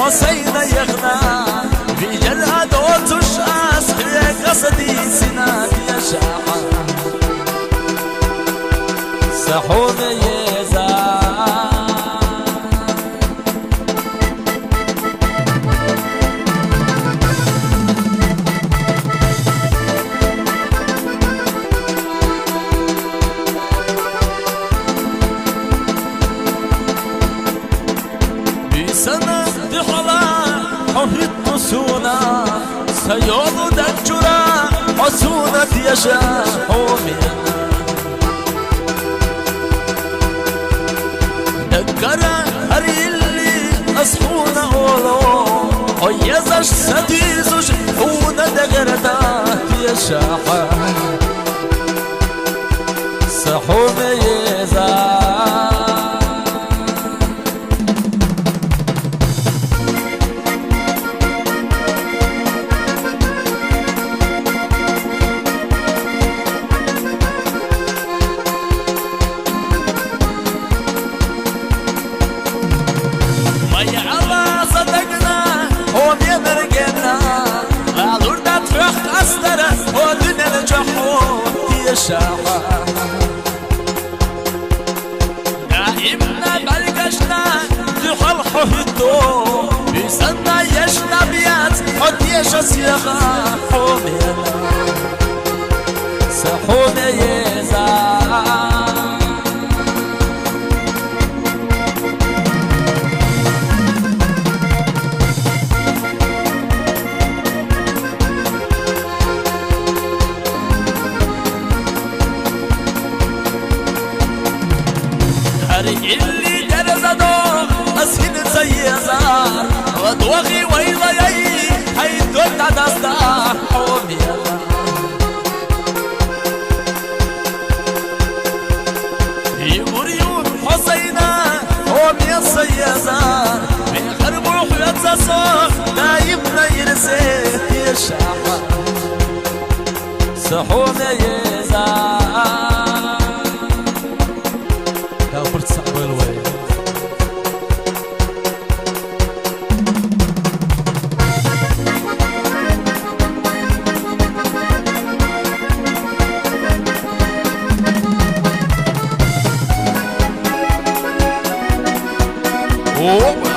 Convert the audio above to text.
حسين يغنى في جلاد وتشاس في قصدي سناد يا شاحة سحوم يزا بسنة دخلا حهد نسونا سيوض دجرا حسونة يشا حومينا دكرا هري اللي أصحونا أولو ويزش ستيزش هونا دقردا يشاحا سحومي يزا شاحة دائمنا بلقشنا لحل حهدو بسنة يشنا بيات حد يشس يغا حومينا سحومي يزا اللي درزدو أسهل زيزار ودوغي ويضيي حيث تدستا حومي يمريون حسينا حومي السيزار من غرب وحيات زصوخ دايمنا يرسيت يشاحا سحومي يزار كافرت صعب الوي Oh